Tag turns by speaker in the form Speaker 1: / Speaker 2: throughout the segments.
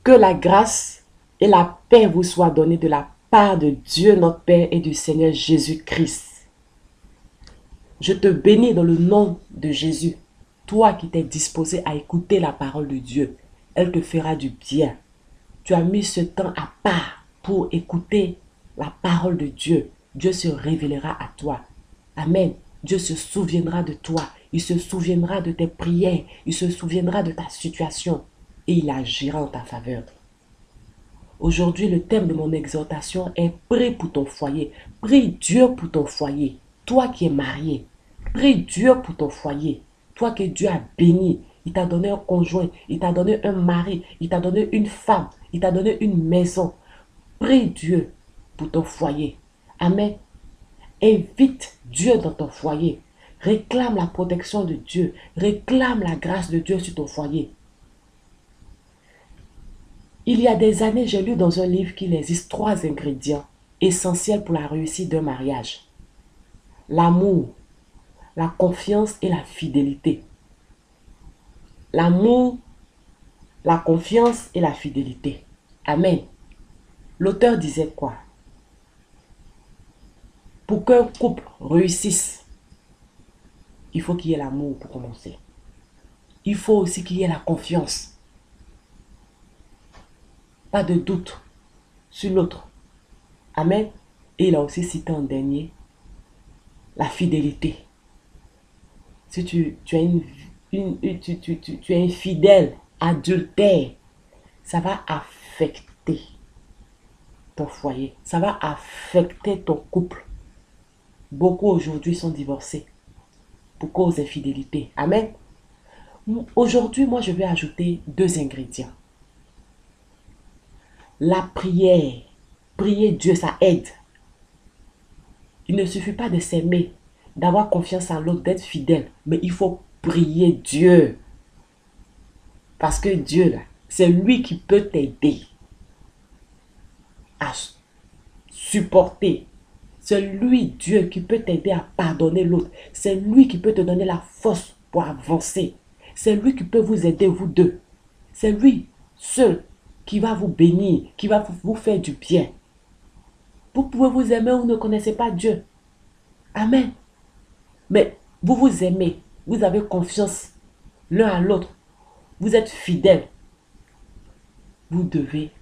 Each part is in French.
Speaker 1: Que la grâce et la paix vous soient données de la part de Dieu notre Père et du Seigneur Jésus-Christ. Je te bénis dans le nom de Jésus. Toi qui t'es disposé à écouter la parole de Dieu, elle te fera du bien. Tu as mis ce temps à part pour écouter la parole de Dieu. Dieu se révélera à toi. Amen. Dieu se souviendra de toi. Il se souviendra de tes prières. Il se souviendra de ta situation. Et il agira en ta faveur. Aujourd'hui, le thème de mon exhortation est prie pour ton foyer. Prie Dieu pour ton foyer. Toi qui es marié, prie Dieu pour ton foyer. Toi que Dieu a béni. Il t'a donné un conjoint, il t'a donné un mari, il t'a donné une femme, il t'a donné une maison. Prie Dieu pour ton foyer. Amen. Invite Dieu dans ton foyer. Réclame la protection de Dieu. Réclame la grâce de Dieu sur ton foyer. Il y a des années, j'ai lu dans un livre qu'il existe 3 ingrédients essentiels pour la réussite d'un mariage. L'amour, la confiance et la fidélité. L'amour, la confiance et la fidélité. Amen. L'auteur disait quoi? Pour qu'un couple réussisse, il faut qu'il y ait l'amour pour commencer. Il faut aussi qu'il y ait la confiance. Pas de doute sur l'autre. Amen. Et il a aussi cité en dernier la fidélité. Si tu es infidèle, adultère, ça va affecter ton foyer. Ça va affecter ton couple. Beaucoup aujourd'hui sont divorcés pour cause d'infidélité. Amen. Aujourd'hui, moi, je vais ajouter 2 ingrédients. La prière. Prier Dieu, ça aide. Il ne suffit pas de s'aimer, d'avoir confiance en l'autre, d'être fidèle. Mais il faut prier Dieu. Parce que Dieu, là, c'est lui qui peut t'aider à supporter. C'est lui, Dieu, qui peut t'aider à pardonner l'autre. C'est lui qui peut te donner la force pour avancer. C'est lui qui peut vous aider, vous deux. C'est lui seul qui va vous bénir, qui va vous faire du bien. Vous pouvez vous aimer ou vous ne connaissez pas Dieu. Amen. Mais vous vous aimez, vous avez confiance l'un à l'autre. Vous êtes fidèles. Vous devez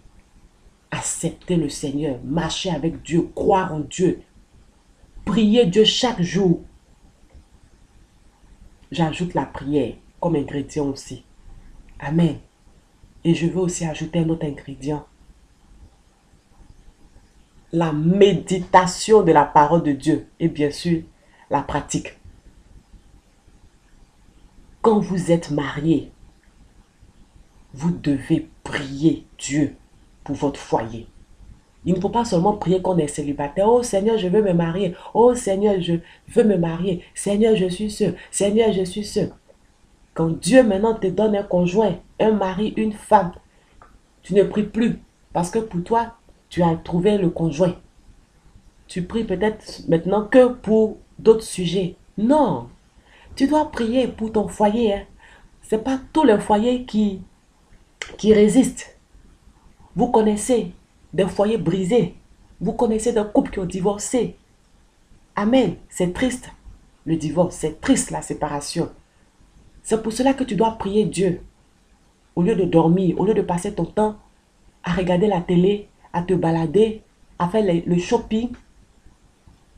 Speaker 1: accepter le Seigneur, marcher avec Dieu, croire en Dieu. Prier Dieu chaque jour. J'ajoute la prière comme ingrédient aussi. Amen. Et je veux aussi ajouter un autre ingrédient. La méditation de la parole de Dieu. Et bien sûr, la pratique. Quand vous êtes marié, vous devez prier Dieu pour votre foyer. Il ne faut pas seulement prier quand on est célibataire. Oh Seigneur, je veux me marier. Oh Seigneur, je veux me marier. Seigneur, je suis sûr. Seigneur, je suis sûr. Quand Dieu maintenant te donne un conjoint, un mari, une femme, tu ne pries plus. Parce que pour toi, tu as trouvé le conjoint. Tu pries peut-être maintenant que pour d'autres sujets. Non. Tu dois prier pour ton foyer. Hein. Ce n'est pas tout le foyer qui résiste. Vous connaissez des foyers brisés. Vous connaissez des couples qui ont divorcé. Amen. C'est triste le divorce. C'est triste la séparation. C'est pour cela que tu dois prier Dieu. Au lieu de dormir, au lieu de passer ton temps à regarder la télé, à te balader, à faire le shopping,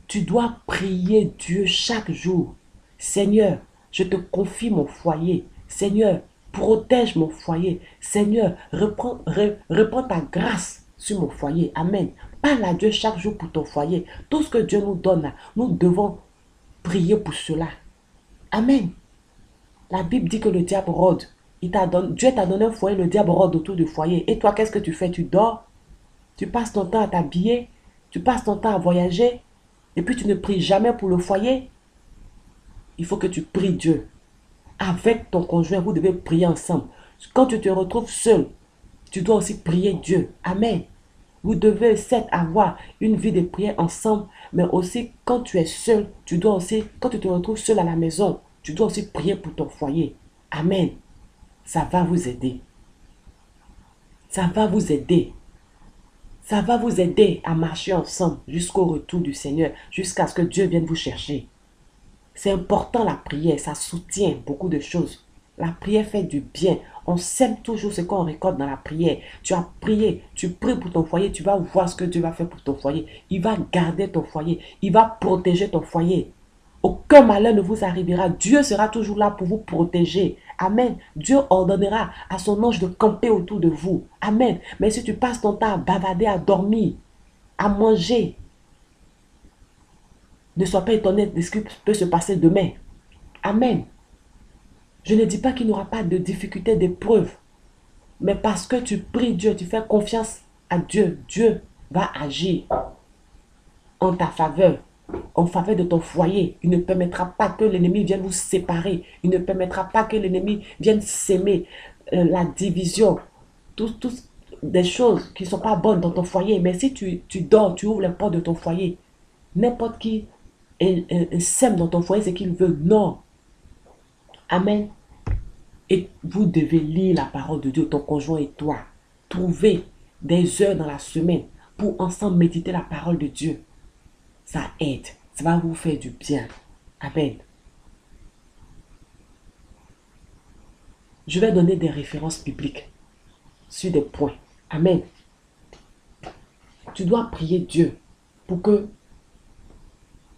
Speaker 1: tu dois prier Dieu chaque jour. Seigneur, je te confie mon foyer. Seigneur, protège mon foyer. Seigneur, reprends ta grâce sur mon foyer. Amen. Parle à Dieu chaque jour pour ton foyer. Tout ce que Dieu nous donne, nous devons prier pour cela. Amen. La Bible dit que le diable rôde. Dieu t'a donné un foyer, le diable rôde autour du foyer. Et toi, qu'est-ce que tu fais? Tu dors. Tu passes ton temps à t'habiller. Tu passes ton temps à voyager. Et puis tu ne pries jamais pour le foyer. Il faut que tu pries Dieu. Avec ton conjoint, vous devez prier ensemble. Quand tu te retrouves seul, tu dois aussi prier Dieu. Amen. Vous devez certes avoir une vie de prière ensemble, mais aussi quand tu es seul, tu dois aussi, quand tu te retrouves seul à la maison, tu dois aussi prier pour ton foyer. Amen. Ça va vous aider. Ça va vous aider. Ça va vous aider à marcher ensemble jusqu'au retour du Seigneur, jusqu'à ce que Dieu vienne vous chercher. C'est important la prière, ça soutient beaucoup de choses. La prière fait du bien. On sème toujours ce qu'on récolte dans la prière. Tu as prié, tu pries pour ton foyer, tu vas voir ce que Dieu va faire pour ton foyer. Il va garder ton foyer, il va protéger ton foyer. Aucun malheur ne vous arrivera. Dieu sera toujours là pour vous protéger. Amen. Dieu ordonnera à son ange de camper autour de vous. Amen. Mais si tu passes ton temps à bavader, à dormir, à manger, ne sois pas étonné de ce qui peut se passer demain. Amen. Je ne dis pas qu'il n'y aura pas de difficultés, d'épreuves. Mais parce que tu pries Dieu, tu fais confiance à Dieu, Dieu va agir en ta faveur, en faveur de ton foyer. Il ne permettra pas que l'ennemi vienne vous séparer. Il ne permettra pas que l'ennemi vienne s'aimer la division. Toutes des choses qui ne sont pas bonnes dans ton foyer. Mais si tu dors, tu ouvres les portes de ton foyer, n'importe qui sème dans ton foyer ce qu'il veut. Non. Amen. Et vous devez lire la parole de Dieu, ton conjoint et toi. Trouvez des heures dans la semaine pour ensemble méditer la parole de Dieu. Ça aide. Ça va vous faire du bien. Amen. Je vais donner des références bibliques sur des points. Amen. Tu dois prier Dieu pour que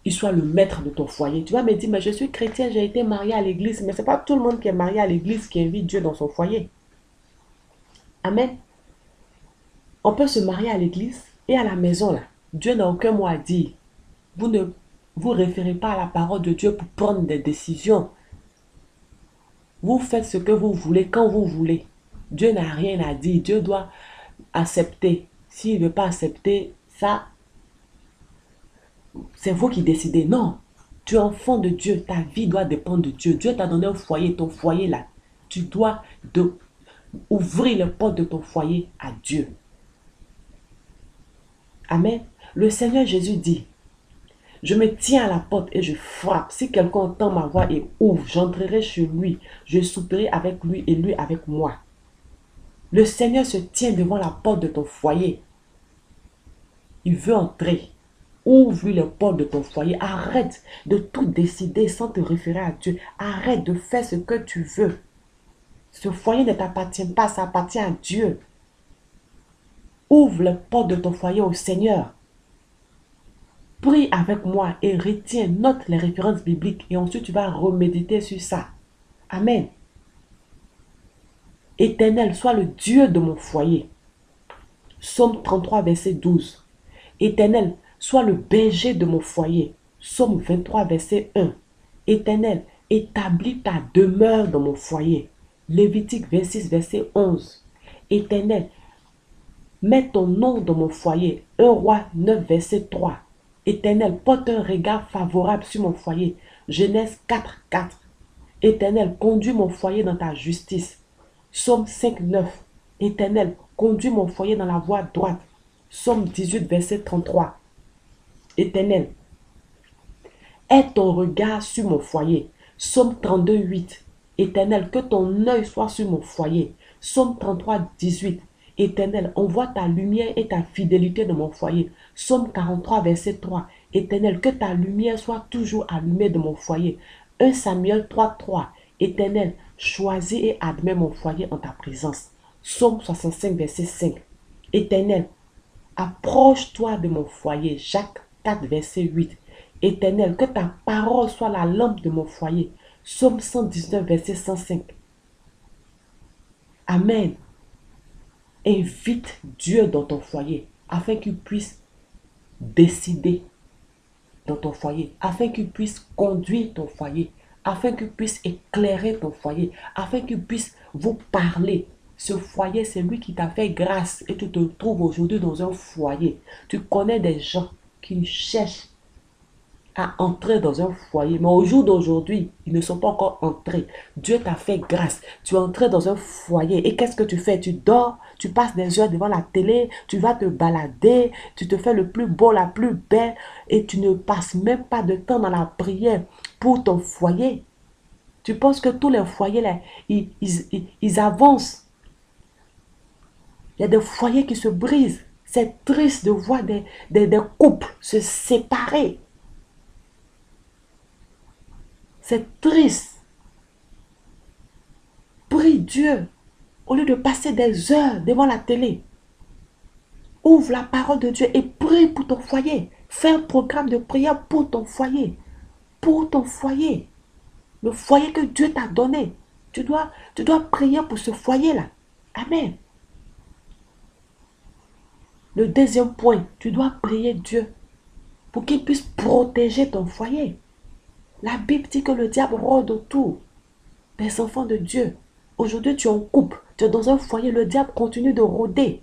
Speaker 1: il soit le maître de ton foyer. Tu vas me dire, mais je suis chrétien, j'ai été marié à l'église. Mais ce n'est pas tout le monde qui est marié à l'église qui invite Dieu dans son foyer. Amen. On peut se marier à l'église et à la maison là. Dieu n'a aucun mot à dire. Vous ne vous référez pas à la parole de Dieu pour prendre des décisions. Vous faites ce que vous voulez quand vous voulez. Dieu n'a rien à dire. Dieu doit accepter. S'il ne veut pas accepter, ça, c'est vous qui décidez. Non. Tu es enfant de Dieu. Ta vie doit dépendre de Dieu. Dieu t'a donné un foyer. Ton foyer là. Tu dois ouvrir les portes de ton foyer à Dieu. Amen. Le Seigneur Jésus dit, je me tiens à la porte et je frappe. Si quelqu'un entend ma voix et ouvre, j'entrerai chez lui. Je souperai avec lui et lui avec moi. Le Seigneur se tient devant la porte de ton foyer. Il veut entrer. Ouvre-lui les portes de ton foyer. Arrête de tout décider sans te référer à Dieu. Arrête de faire ce que tu veux. Ce foyer ne t'appartient pas, ça appartient à Dieu. Ouvre les portes de ton foyer au Seigneur. Prie avec moi et retiens, note les références bibliques et ensuite tu vas reméditer sur ça. Amen. Éternel, sois le Dieu de mon foyer. Psaume 33, verset 12. Éternel, sois le berger de mon foyer. Psaume 23, verset 1. Éternel, établis ta demeure dans mon foyer. Lévitique 26, verset 11. Éternel, mets ton nom dans mon foyer. 1 Roi 9, verset 3. Éternel, porte un regard favorable sur mon foyer. Genèse 4, 4. Éternel, conduis mon foyer dans ta justice. Psaume 5, 9. Éternel, conduis mon foyer dans la voie droite. Psaume 18, verset 33. Éternel, aie ton regard sur mon foyer. Psaume 32, 8. Éternel, que ton œil soit sur mon foyer. Psaume 33, 18. Éternel, envoie ta lumière et ta fidélité dans mon foyer. Psaume 43, verset 3. Éternel, que ta lumière soit toujours allumée dans mon foyer. 1 Samuel 3, 3. Éternel, choisis et admets mon foyer en ta présence. Psaume 65, verset 5. Éternel, approche-toi de mon foyer. Jacques 4, verset 8. Éternel, que ta parole soit la lampe de mon foyer. Psaume 119, verset 105. Amen. Invite Dieu dans ton foyer afin qu'il puisse décider dans ton foyer, afin qu'il puisse conduire ton foyer, afin qu'il puisse éclairer ton foyer, afin qu'il puisse vous parler. Ce foyer, c'est lui qui t'a fait grâce et tu te trouves aujourd'hui dans un foyer. Tu connais des gens qui cherchent à entrer dans un foyer. Mais au jour d'aujourd'hui, ils ne sont pas encore entrés. Dieu t'a fait grâce. Tu es entré dans un foyer. Et qu'est-ce que tu fais? Tu dors, tu passes des heures devant la télé, tu vas te balader, tu te fais le plus beau, la plus belle, et tu ne passes même pas de temps dans la prière pour ton foyer. Tu penses que tous les foyers, là, ils avancent Il y a des foyers qui se brisent. C'est triste de voir des couples se séparer. C'est triste. Prie Dieu. Au lieu de passer des heures devant la télé, ouvre la parole de Dieu et prie pour ton foyer. Fais un programme de prière pour ton foyer. Pour ton foyer. Le foyer que Dieu t'a donné. Tu dois prier pour ce foyer-là. Amen. Le deuxième point, tu dois prier Dieu pour qu'il puisse protéger ton foyer. La Bible dit que le diable rôde autour des enfants de Dieu. Aujourd'hui, tu es en couple, tu es dans un foyer, le diable continue de rôder.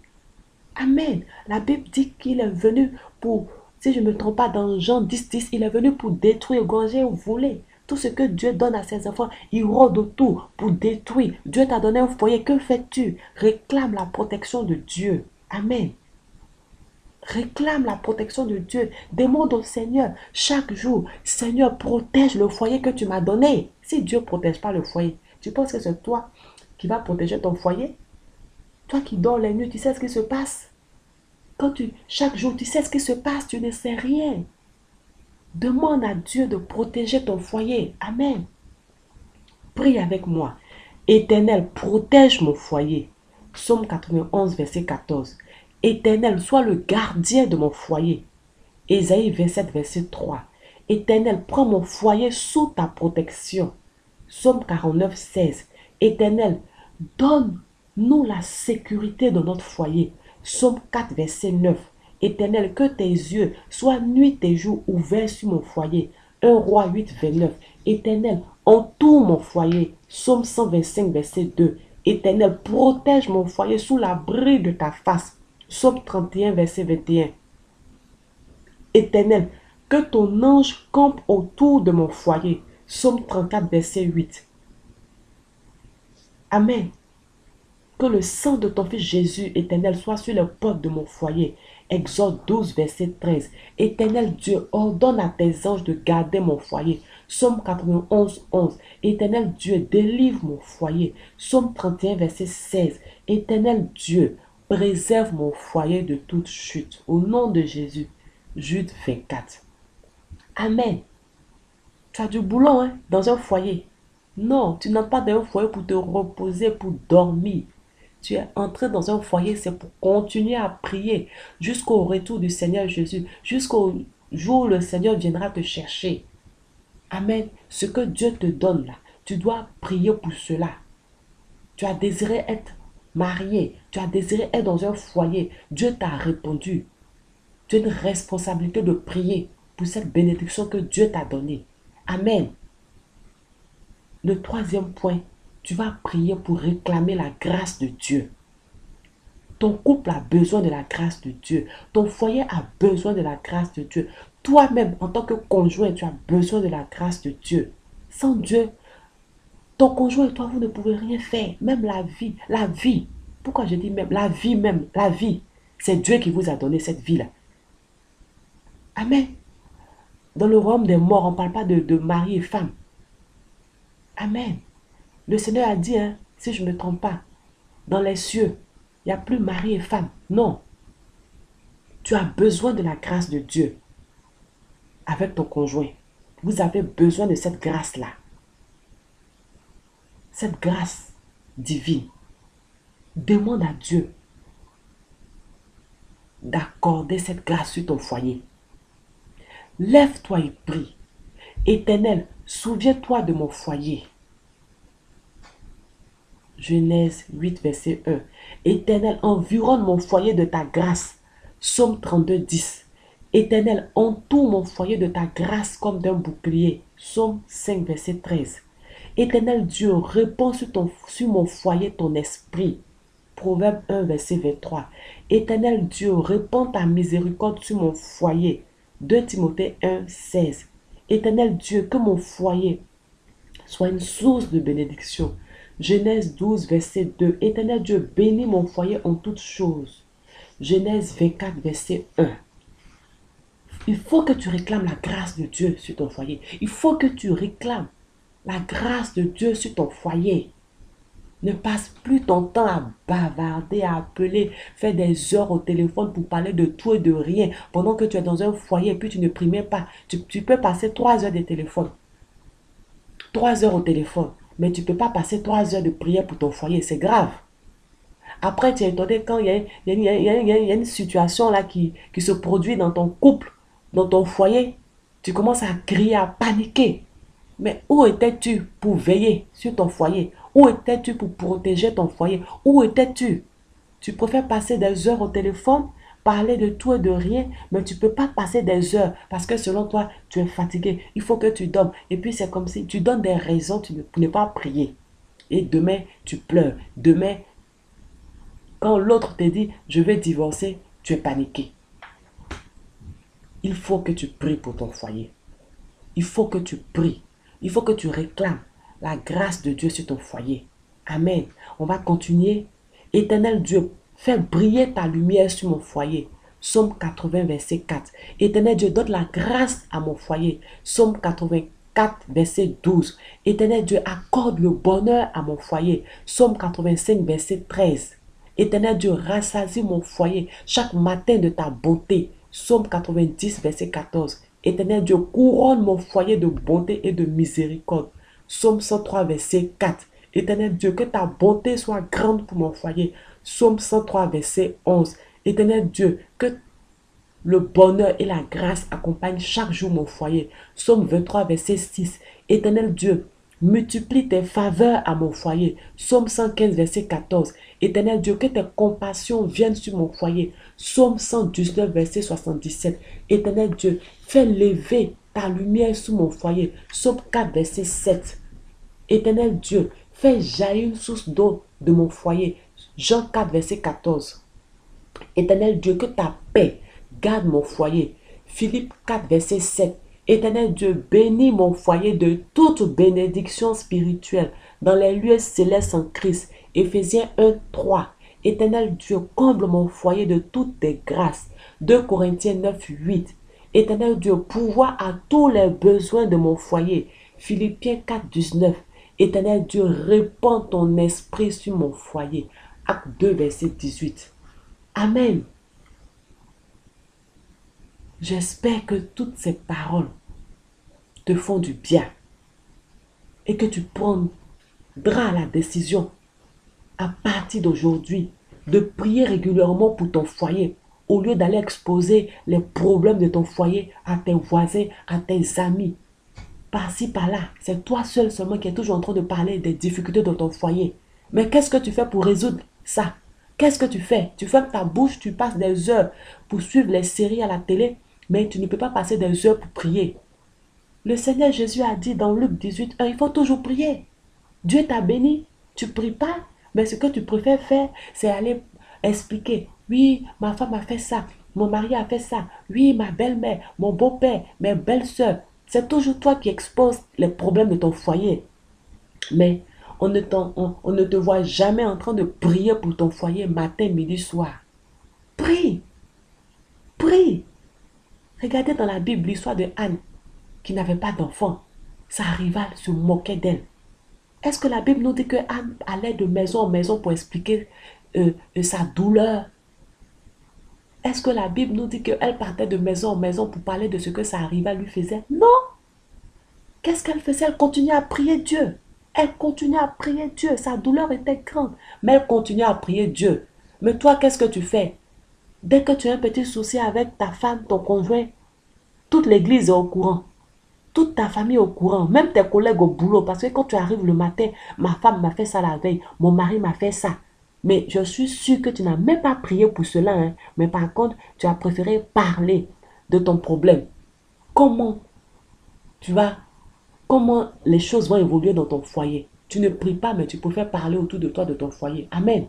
Speaker 1: Amen. La Bible dit qu'il est venu pour, si je ne me trompe pas, dans Jean 10, 10, il est venu pour détruire, égorger ou voler. Tout ce que Dieu donne à ses enfants, il rôde autour pour détruire. Dieu t'a donné un foyer, que fais-tu? Réclame la protection de Dieu. Amen. Réclame la protection de Dieu. Demande au Seigneur chaque jour, Seigneur, protège le foyer que tu m'as donné. Si Dieu ne protège pas le foyer, tu penses que c'est toi qui vas protéger ton foyer? Toi qui dors les nuits, tu sais ce qui se passe. Chaque jour, tu sais ce qui se passe, tu ne sais rien. Demande à Dieu de protéger ton foyer. Amen. Prie avec moi. Éternel, protège mon foyer. Psaume 91, verset 14. Éternel, sois le gardien de mon foyer. Ésaïe 27, verset 3. Éternel, prends mon foyer sous ta protection. Psaume 49, 16. Éternel, donne-nous la sécurité de notre foyer. Psaume 4, verset 9. Éternel, que tes yeux soient nuit et jour ouverts sur mon foyer. 1 Roi 8, 29. Éternel, entoure mon foyer. Psaume 125, verset 2. Éternel, protège mon foyer sous l'abri de ta face. Psaume 31, verset 21. Éternel, que ton ange campe autour de mon foyer. Psaume 34, verset 8. Amen. Que le sang de ton Fils Jésus, éternel, soit sur les portes de mon foyer. Exode 12, verset 13. Éternel Dieu, ordonne à tes anges de garder mon foyer. Psaume 91, 11. Éternel Dieu, délivre mon foyer. Psaume 31, verset 16. Éternel Dieu, préserve mon foyer de toute chute. Au nom de Jésus. Jude 24. Amen. Tu as du boulot hein, dans un foyer. Non, tu n'as pas dans un foyer pour te reposer, pour dormir. Tu es entré dans un foyer, c'est pour continuer à prier jusqu'au retour du Seigneur Jésus, jusqu'au jour où le Seigneur viendra te chercher. Amen. Ce que Dieu te donne là, tu dois prier pour cela. Tu as désiré être marié, tu as désiré être dans un foyer. Dieu t'a répondu. Tu as une responsabilité de prier pour cette bénédiction que Dieu t'a donnée. Amen. Le troisième point, tu vas prier pour réclamer la grâce de Dieu. Ton couple a besoin de la grâce de Dieu. Ton foyer a besoin de la grâce de Dieu. Toi-même, en tant que conjoint, tu as besoin de la grâce de Dieu. Sans Dieu, ton conjoint et toi, vous ne pouvez rien faire. Même la vie, la vie. Pourquoi je dis même, la vie. C'est Dieu qui vous a donné cette vie-là. Amen. Dans le royaume des morts, on ne parle pas de mari et femme. Amen. Le Seigneur a dit, hein, si je ne me trompe pas, dans les cieux, il n'y a plus mari et femme. Non. Tu as besoin de la grâce de Dieu avec ton conjoint. Vous avez besoin de cette grâce-là. Cette grâce divine. Demande à Dieu d'accorder cette grâce sur ton foyer. Lève-toi et prie. Éternel, souviens-toi de mon foyer. Genèse 8, verset 1. Éternel, environne mon foyer de ta grâce. Psaume 32, 10. Éternel, entoure mon foyer de ta grâce comme d'un bouclier. Psaume 5, verset 13. Éternel Dieu, répands sur mon foyer ton esprit. Proverbe 1, verset 23. Éternel Dieu, répands ta miséricorde sur mon foyer. 2 Timothée 1, 16. Éternel Dieu, que mon foyer soit une source de bénédiction. Genèse 12, verset 2. Éternel Dieu, bénis mon foyer en toutes choses. Genèse 24, verset 1. Il faut que tu réclames la grâce de Dieu sur ton foyer. Il faut que tu réclames la grâce de Dieu sur ton foyer. Ne passe plus ton temps à bavarder, à appeler, faire des heures au téléphone pour parler de tout et de rien pendant que tu es dans un foyer et puis tu ne pries même pas. Tu peux passer 3 heures de téléphone, 3 heures au téléphone, mais tu ne peux pas passer 3 heures de prière pour ton foyer. C'est grave. Après, tu es étonné quand il y a une situation là qui se produit dans ton couple, dans ton foyer. Tu commences à crier, à paniquer. Mais où étais-tu pour veiller sur ton foyer? Où étais-tu pour protéger ton foyer? Où étais-tu? Tu préfères passer des heures au téléphone, parler de tout et de rien, mais tu ne peux pas passer des heures parce que selon toi, tu es fatigué. Il faut que tu dormes. Et puis c'est comme si tu donnes des raisons pour ne pas prier. Et demain, tu pleures. Demain, quand l'autre te dit, je vais divorcer, tu es paniqué. Il faut que tu pries pour ton foyer. Il faut que tu pries. Il faut que tu réclames la grâce de Dieu sur ton foyer. Amen. On va continuer. Éternel Dieu, fais briller ta lumière sur mon foyer. Psaume 80, verset 4. Éternel Dieu, donne la grâce à mon foyer. Psaume 84, verset 12. Éternel Dieu, accorde le bonheur à mon foyer. Psaume 85, verset 13. Éternel Dieu, rassasie mon foyer chaque matin de ta bonté. Psaume 90, verset 14. Éternel Dieu, couronne mon foyer de bonté et de miséricorde. Psaume 103, verset 4. Éternel Dieu, que ta bonté soit grande pour mon foyer. Psaume 103, verset 11. Éternel Dieu, que le bonheur et la grâce accompagnent chaque jour mon foyer. Psaume 23, verset 6. Éternel Dieu, multiplie tes faveurs à mon foyer. Psaume 115, verset 14. Éternel Dieu, que tes compassions viennent sur mon foyer. Psaume 119, verset 77. Éternel Dieu, fais lever ta lumière sur mon foyer. Psaume 4, verset 7. Éternel Dieu, fais jaillir une source d'eau de mon foyer. Jean 4, verset 14. Éternel Dieu, que ta paix garde mon foyer. Philippe 4, verset 7. Éternel Dieu, bénis mon foyer de toute bénédiction spirituelle dans les lieux célestes en Christ. Éphésiens 1, 3. Éternel Dieu, comble mon foyer de toutes tes grâces. 2 Corinthiens 9, 8. Éternel Dieu, pourvois à tous les besoins de mon foyer. Philippiens 4, 19. Éternel Dieu, répands ton esprit sur mon foyer. Acte 2, verset 18. Amen. J'espère que toutes ces paroles te font du bien et que tu prendras la décision à partir d'aujourd'hui de prier régulièrement pour ton foyer au lieu d'aller exposer les problèmes de ton foyer à tes voisins, à tes amis. Par-ci, par-là, c'est toi seul seulement qui es toujours en train de parler des difficultés de ton foyer. Mais qu'est-ce que tu fais pour résoudre ça? Qu'est-ce que tu fais? Tu fermes ta bouche, tu passes des heures pour suivre les séries à la télé, mais tu ne peux pas passer des heures pour prier. Le Seigneur Jésus a dit dans Luc 18, il faut toujours prier. Dieu t'a béni, tu ne pries pas, mais ce que tu préfères faire, c'est aller expliquer. Oui, ma femme a fait ça, mon mari a fait ça, oui, ma belle-mère, mon beau-père, mes belles-sœurs. C'est toujours toi qui exposes les problèmes de ton foyer. Mais on ne te voit jamais en train de prier pour ton foyer matin, midi, soir. Prie, prie. Regardez dans la Bible l'histoire de Anne qui n'avait pas d'enfant. Sa rivale se moquait d'elle. Est-ce que la Bible nous dit que Anne allait de maison en maison pour expliquer sa douleur? Est-ce que la Bible nous dit qu'elle partait de maison en maison pour parler de ce que sa rivale lui faisait? Non. Qu'est-ce qu'elle faisait? Elle continuait à prier Dieu. Elle continuait à prier Dieu. Sa douleur était grande, mais elle continuait à prier Dieu. Mais toi, qu'est-ce que tu fais? Dès que tu as un petit souci avec ta femme, ton conjoint, toute l'église est au courant. Toute ta famille est au courant, même tes collègues au boulot. Parce que quand tu arrives le matin, ma femme m'a fait ça la veille, mon mari m'a fait ça. Mais je suis sûre que tu n'as même pas prié pour cela. Hein. Mais par contre, tu as préféré parler de ton problème. Comment tu vas, comment les choses vont évoluer dans ton foyer? Tu ne pries pas, mais tu préfères parler autour de toi de ton foyer. Amen.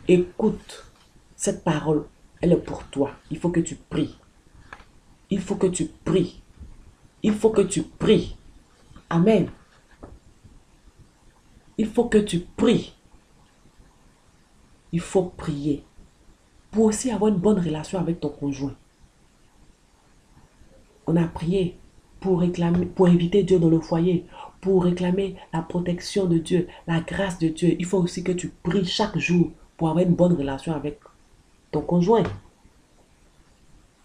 Speaker 1: Écoute, cette parole, elle est pour toi. Il faut que tu pries. Il faut que tu pries. Il faut que tu pries. Amen. Il faut que tu pries. Il faut prier pour aussi avoir une bonne relation avec ton conjoint. On a prié pour réclamer, pour inviter Dieu dans le foyer, pour réclamer la protection de Dieu, la grâce de Dieu, il faut aussi que tu pries chaque jour pour avoir une bonne relation avec ton conjoint.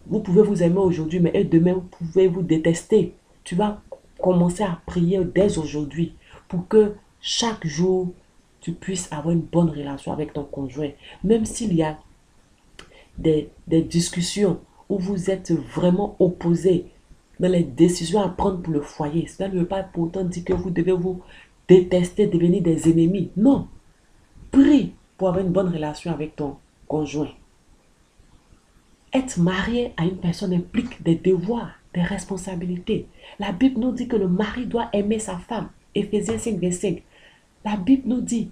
Speaker 1: Vous pouvez vous aimer aujourd'hui, mais demain, vous pouvez vous détester. Tu vas commencer à prier dès aujourd'hui pour que chaque jour, tu puisses avoir une bonne relation avec ton conjoint. Même s'il y a des discussions où vous êtes vraiment opposés dans les décisions à prendre pour le foyer, cela ne veut pas pourtant dire que vous devez vous détester, devenir des ennemis. Non. Prie pour avoir une bonne relation avec ton conjoint. Être marié à une personne implique des devoirs, des responsabilités. La Bible nous dit que le mari doit aimer sa femme. Éphésiens 5, 25. La Bible nous dit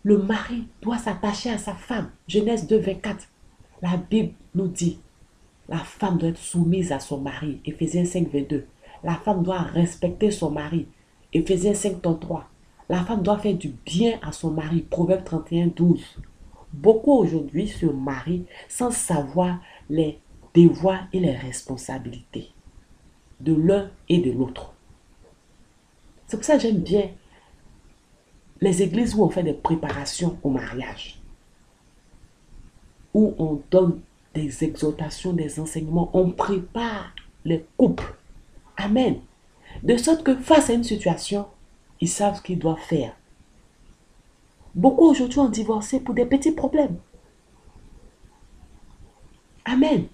Speaker 1: le mari doit s'attacher à sa femme. Genèse 2, 24. La Bible nous dit la femme doit être soumise à son mari. Éphésiens 5, 22. La femme doit respecter son mari. Éphésiens 5, 33. La femme doit faire du bien à son mari. Proverbe 31, 12. Beaucoup aujourd'hui se marient sans savoir les devoirs et les responsabilités de l'un et de l'autre. C'est pour ça que j'aime bien les églises où on fait des préparations au mariage, où on donne des exhortations, des enseignements, on prépare les couples. Amen. De sorte que face à une situation, ils savent ce qu'ils doivent faire. Beaucoup aujourd'hui ont divorcé pour des petits problèmes. Amen.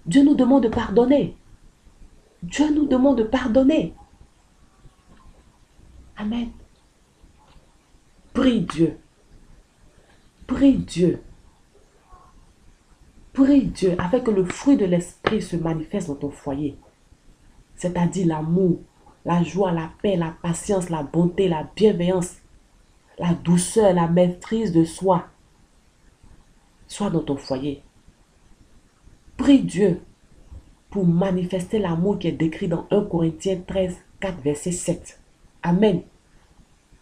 Speaker 1: Dieu nous demande de pardonner. Dieu nous demande de pardonner. Amen. Prie Dieu. Prie Dieu. Prie Dieu afin que le fruit de l'esprit se manifeste dans ton foyer. C'est-à-dire l'amour, la joie, la paix, la patience, la bonté, la bienveillance, la douceur, la maîtrise de soi. Soit dans ton foyer. Prie Dieu pour manifester l'amour qui est décrit dans 1 Corinthiens 13, 4, verset 7. Amen.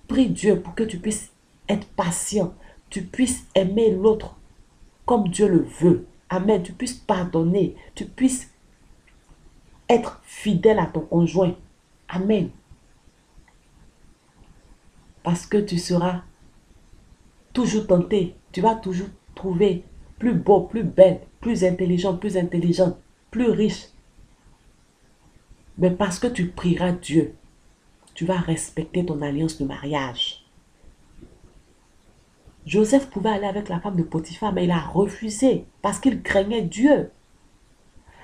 Speaker 1: Prie Dieu pour que tu puisses être patient, tu puisses aimer l'autre comme Dieu le veut. Amen. Tu puisses pardonner, tu puisses être fidèle à ton conjoint. Amen. Parce que tu seras toujours tenté, tu vas toujours trouver plus beau, plus belle, plus intelligent, plus intelligente, plus riche. Mais parce que tu prieras Dieu, tu vas respecter ton alliance de mariage. Joseph pouvait aller avec la femme de Potiphar, mais il a refusé parce qu'il craignait Dieu.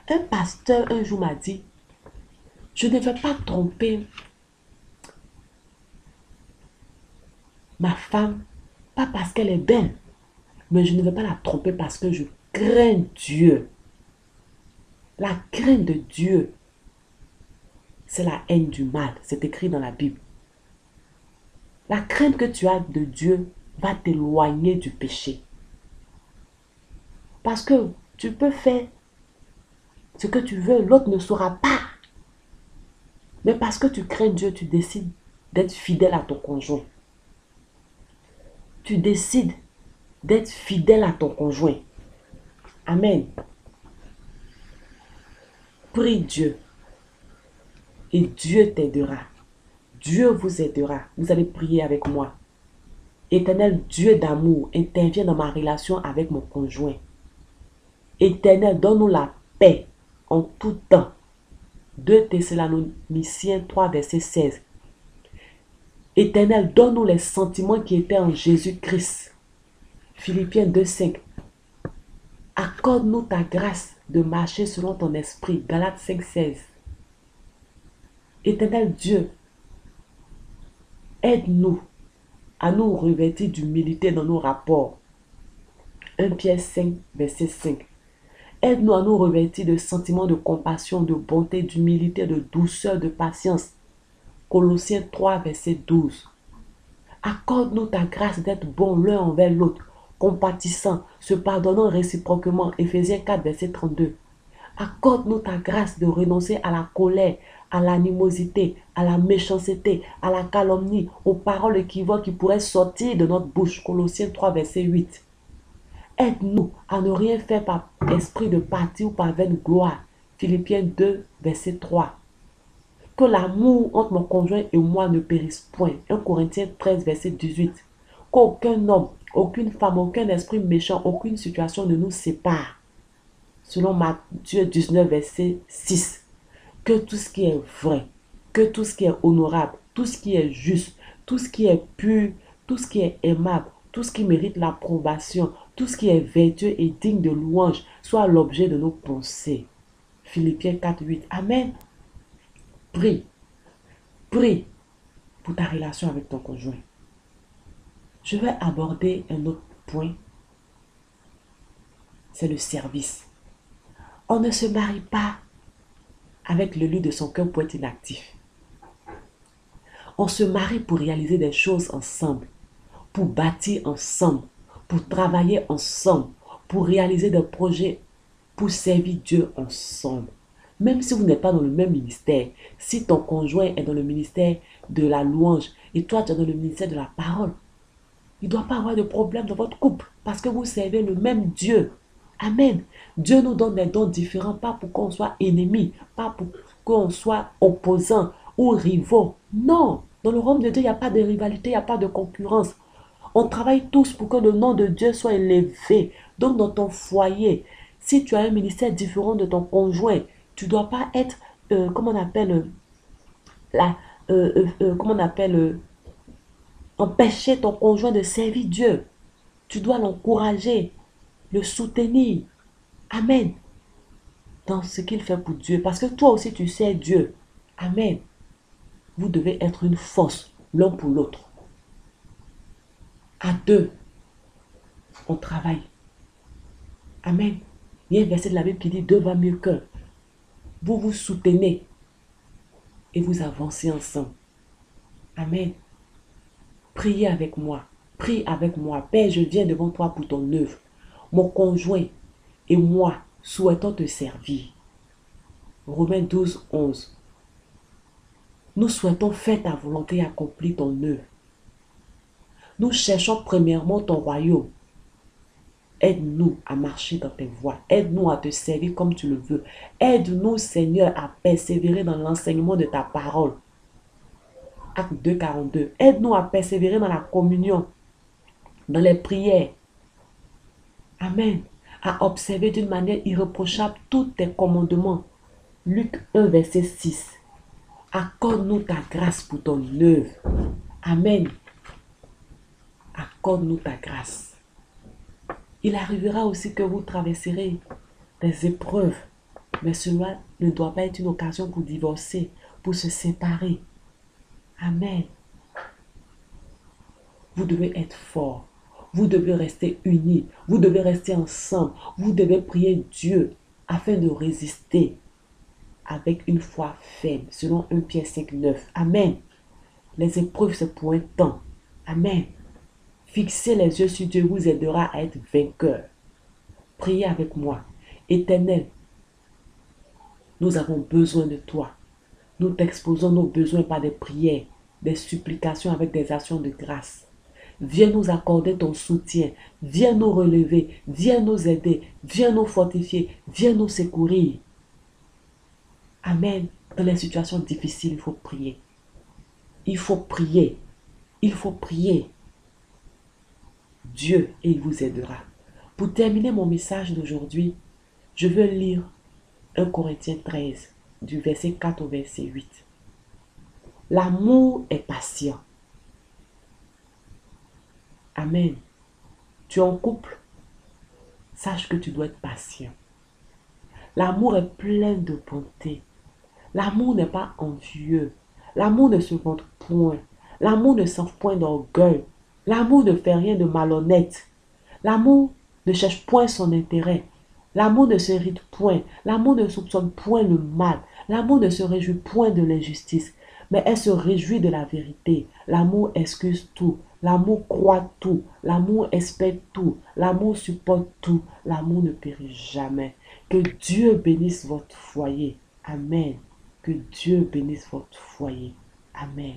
Speaker 1: Un pasteur un jour m'a dit, je ne vais pas tromper ma femme, pas parce qu'elle est belle, mais je ne vais pas la tromper parce que je crains Dieu. La crainte de Dieu, c'est la haine du mal. C'est écrit dans la Bible. La crainte que tu as de Dieu va t'éloigner du péché. Parce que tu peux faire ce que tu veux, l'autre ne saura pas. Mais parce que tu crains Dieu, tu décides d'être fidèle à ton conjoint. Tu décides d'être fidèle à ton conjoint. Amen. Prie Dieu. Et Dieu t'aidera. Dieu vous aidera. Vous allez prier avec moi. Éternel Dieu d'amour, interviens dans ma relation avec mon conjoint. Éternel, donne-nous la paix en tout temps. 2 Thessaloniciens 3, verset 16. Éternel, donne-nous les sentiments qui étaient en Jésus-Christ. Philippiens 2, 5. Accorde-nous ta grâce de marcher selon ton esprit. Galates 5, 16. Éternel Dieu, aide-nous à nous revêtir d'humilité dans nos rapports. 1 Pierre 5, verset 5. Aide-nous à nous revêtir de sentiments de compassion, de bonté, d'humilité, de douceur, de patience. Colossiens 3, verset 12. Accorde-nous ta grâce d'être bon l'un envers l'autre, compatissant, se pardonnant réciproquement. Éphésiens 4, verset 32. Accorde-nous ta grâce de renoncer à la colère, à l'animosité, à la méchanceté, à la calomnie, aux paroles équivoques qui pourraient sortir de notre bouche. Colossiens 3, verset 8. Aide-nous à ne rien faire par esprit de parti ou par vaine gloire. Philippiens 2, verset 3. Que l'amour entre mon conjoint et moi ne périsse point. 1 Corinthiens 13, verset 18. Qu'aucun homme, aucune femme, aucun esprit méchant, aucune situation ne nous sépare. Selon Matthieu 19, verset 6. Que tout ce qui est vrai, que tout ce qui est honorable, tout ce qui est juste, tout ce qui est pur, tout ce qui est aimable, tout ce qui mérite l'approbation, tout ce qui est vertueux et digne de louange, soit l'objet de nos pensées. Philippiens 4, 8. Amen. Prie. Prie pour ta relation avec ton conjoint. Je vais aborder un autre point. C'est le service. On ne se marie pas avec le lit de son cœur pour être inactif. On se marie pour réaliser des choses ensemble, pour bâtir ensemble, pour travailler ensemble, pour réaliser des projets, pour servir Dieu ensemble. Même si vous n'êtes pas dans le même ministère, si ton conjoint est dans le ministère de la louange et toi tu es dans le ministère de la parole, il ne doit pas avoir de problème dans votre couple parce que vous servez le même Dieu. Amen. Dieu nous donne des dons différents, pas pour qu'on soit ennemis, pas pour qu'on soit opposants ou rivaux. Non, dans le royaume de Dieu, il n'y a pas de rivalité, il n'y a pas de concurrence. On travaille tous pour que le nom de Dieu soit élevé. Donc dans ton foyer, si tu as un ministère différent de ton conjoint, tu ne dois pas être, empêcher ton conjoint de servir Dieu. Tu dois l'encourager, le soutenir. Amen. Dans ce qu'il fait pour Dieu. Parce que toi aussi, tu sais Dieu. Amen. Vous devez être une force l'un pour l'autre. À deux, on travaille. Amen. Il y a un verset de la Bible qui dit deux va mieux qu'un. Vous vous soutenez et vous avancez ensemble. Amen. Priez avec moi. Prie avec moi. Père, je viens devant toi pour ton œuvre. Mon conjoint et moi souhaitons te servir. Romains 12, 11. Nous souhaitons faire ta volonté et accomplir ton œuvre. Nous cherchons premièrement ton royaume. Aide-nous à marcher dans tes voies. Aide-nous à te servir comme tu le veux. Aide-nous, Seigneur, à persévérer dans l'enseignement de ta parole. Acte 2, 42. Aide-nous à persévérer dans la communion, dans les prières. Amen. À observer d'une manière irréprochable tous tes commandements. Luc 1, verset 6. Accorde-nous ta grâce pour ton œuvre. Amen. Accorde-nous ta grâce. Il arrivera aussi que vous traverserez des épreuves, mais cela ne doit pas être une occasion pour divorcer, pour se séparer. Amen. Vous devez être fort. Vous devez rester unis. Vous devez rester ensemble. Vous devez prier Dieu afin de résister avec une foi ferme, selon 1 Pierre 5, 9. Amen. Les épreuves, c'est pour un temps. Amen. Fixer les yeux sur Dieu vous aidera à être vainqueur. Priez avec moi. Éternel, nous avons besoin de toi. Nous t'exposons nos besoins par des prières, des supplications avec des actions de grâce. Viens nous accorder ton soutien. Viens nous relever. Viens nous aider. Viens nous fortifier. Viens nous secourir. Amen. Dans les situations difficiles, il faut prier. Il faut prier. Il faut prier. Dieu, et il vous aidera. Pour terminer mon message d'aujourd'hui, je veux lire 1 Corinthiens 13, du verset 4 au verset 8. L'amour est patient. Amen. Tu es en couple, sache que tu dois être patient. L'amour est plein de bonté. L'amour n'est pas envieux. L'amour ne se vante point. L'amour ne s'enfle point d'orgueil. L'amour ne fait rien de malhonnête. L'amour ne cherche point son intérêt. L'amour ne s'irrite point. L'amour ne soupçonne point le mal. L'amour ne se réjouit point de l'injustice, mais elle se réjouit de la vérité. L'amour excuse tout. L'amour croit tout. L'amour espère tout. L'amour supporte tout. L'amour ne périt jamais. Que Dieu bénisse votre foyer. Amen. Que Dieu bénisse votre foyer. Amen.